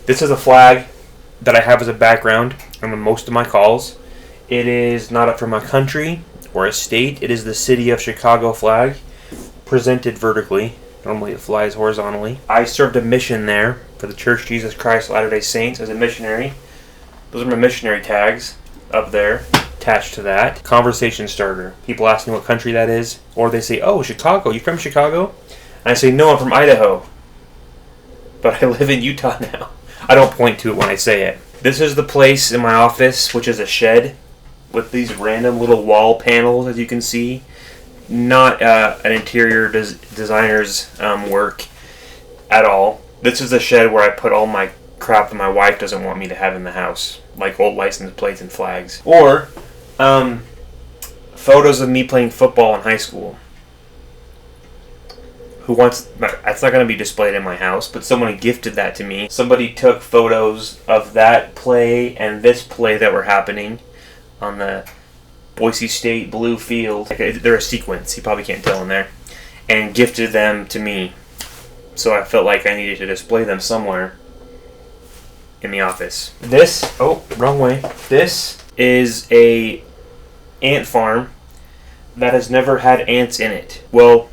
This is a flag that I have as a background on most of my calls. It is not up for my country or a state. It is the city of Chicago flag, presented vertically. Normally it flies horizontally. I served a mission there for the Church Jesus Christ of Latter-day Saints as a missionary. Those are my missionary tags up there, attached to that. Conversation starter. People ask me what country that is, or they say, "Oh, Chicago, you from Chicago?" And I say, "No, I'm from Idaho, but I live in Utah now." I don't point to it when I say it. This is the place in my office, which is a shed with these random little wall panels, as you can see. Not an interior designer's work at all. This is a shed where I put all my crap that my wife doesn't want me to have in the house, like old license plates and flags. Or photos of me playing football in high school. That's not going to be displayed in my house, but someone gifted that to me. Somebody took photos of that play and this play that were happening on the Boise State blue field. They're a sequence, you probably can't tell in there, and gifted them to me. So I felt like I needed to display them somewhere in the office. Wrong way. This is a ant farm that has never had ants in it. Well,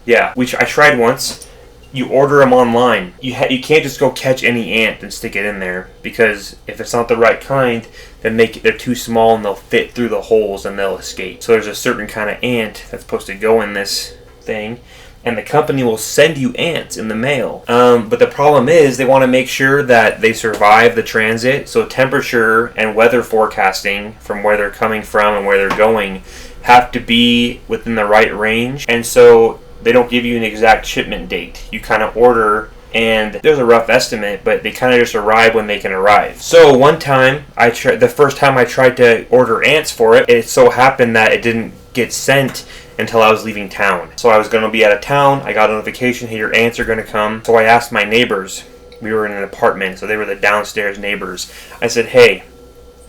yeah, I tried once. You order them online. You can't just go catch any ant and stick it in there, because if it's not the right kind, then they're too small and they'll fit through the holes and they'll escape. So there's a certain kind of ant that's supposed to go in this thing, and the company will send you ants in the mail. But the problem is they want to make sure that they survive the transit, so temperature and weather forecasting from where they're coming from and where they're going have to be within the right range, and so they don't give you an exact shipment date. You kind of order, and there's a rough estimate, but they kind of just arrive when they can arrive. So one time, the first time I tried to order ants for it, it so happened that it didn't get sent until I was leaving town. So I was going to be out of town. I got a notification, hey, your ants are going to come. So I asked my neighbors. We were in an apartment, so they were the downstairs neighbors. I said, hey,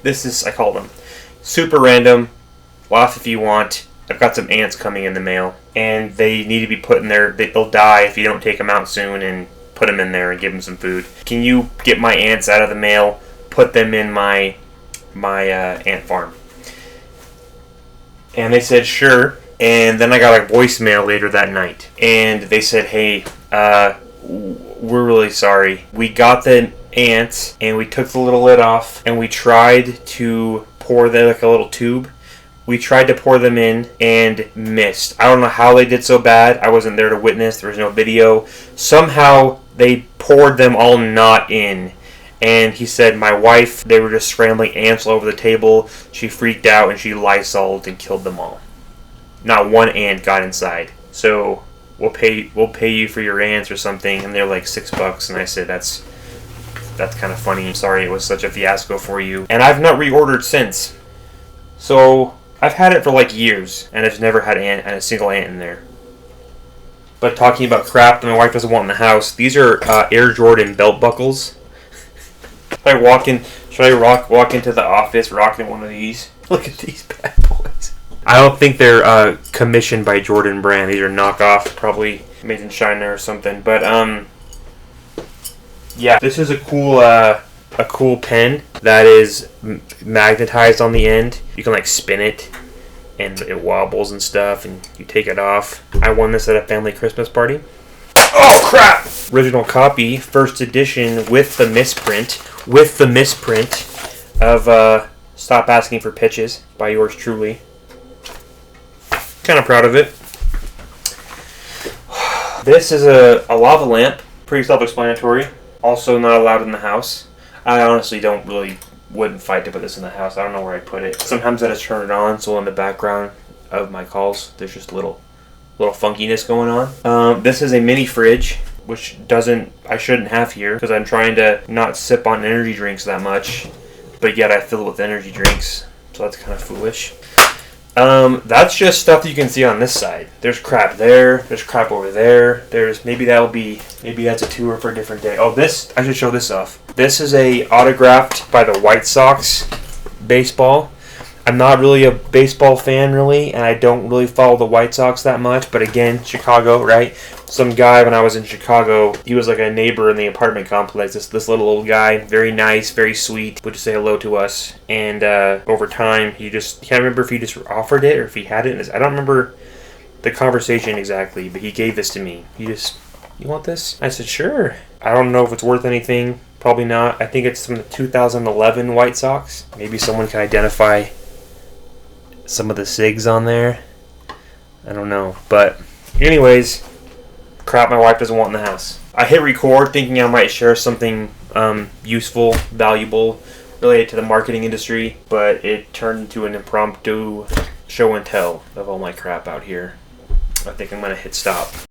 I called them, super random, laugh if you want. I've got some ants coming in the mail, and they need to be put in there. They'll die if you don't take them out soon and put them in there and give them some food. Can you get my ants out of the mail, put them in my ant farm? And they said, sure. And then I got a voicemail later that night, and they said, hey, we're really sorry. We got the ants, and we took the little lid off, and we tried to pour them like a little tube. We tried to pour them in and missed. I don't know how they did so bad. I wasn't there to witness. There was no video. Somehow they poured them all not in. And he said, my wife, they were just scrambling ants all over the table. She freaked out and she Lysoled and killed them all. Not one ant got inside. So we'll pay you for your ants or something. And they're like $6. And I said, that's kind of funny. I'm sorry it was such a fiasco for you. And I've not reordered since. So I've had it for like years, and I've never had a single ant in there. But talking about crap that my wife doesn't want in the house, these are Air Jordan belt buckles. Should I walk into the office rocking one of these? Look at these bad boys. I don't think they're commissioned by Jordan brand. These are knockoffs, probably made in China or something. But yeah, this is a cool pen that is magnetized on the end. You can like spin it and it wobbles and stuff, and you take it off. I won this at a family Christmas party. Oh crap! Original copy, first edition with the misprint of Stop Asking for Pitches by yours truly. Kind of proud of it. This is a lava lamp, pretty self-explanatory. Also not allowed in the house. I honestly wouldn't fight to put this in the house. I don't know where I'd put it. Sometimes I just turn it on, so in the background of my calls, there's just a little funkiness going on. This is a mini fridge, which I shouldn't have here, because I'm trying to not sip on energy drinks that much, but yet I fill it with energy drinks, so that's kind of foolish. That's just stuff that you can see on this side. There's crap there. There's crap over there. Maybe that's a tour for a different day. Oh, I should show this off. This is a autographed by the White Sox baseball. I'm not really a baseball fan, really, and I don't really follow the White Sox that much. But again, Chicago, right? Some guy when I was in Chicago, he was like a neighbor in the apartment complex. This little old guy, very nice, very sweet, would just say hello to us. And over time, he just, I can't remember if he just offered it or if he had it. I don't remember the conversation exactly, but he gave this to me. You want this? I said, sure. I don't know if it's worth anything. Probably not. I think it's from the 2011 White Sox. Maybe someone can identify some of the SIGs on there. I don't know. But anyways, crap my wife doesn't want in the house. I hit record thinking I might share something useful, valuable, related to the marketing industry, but it turned into an impromptu show and tell of all my crap out here. I think I'm going to hit stop.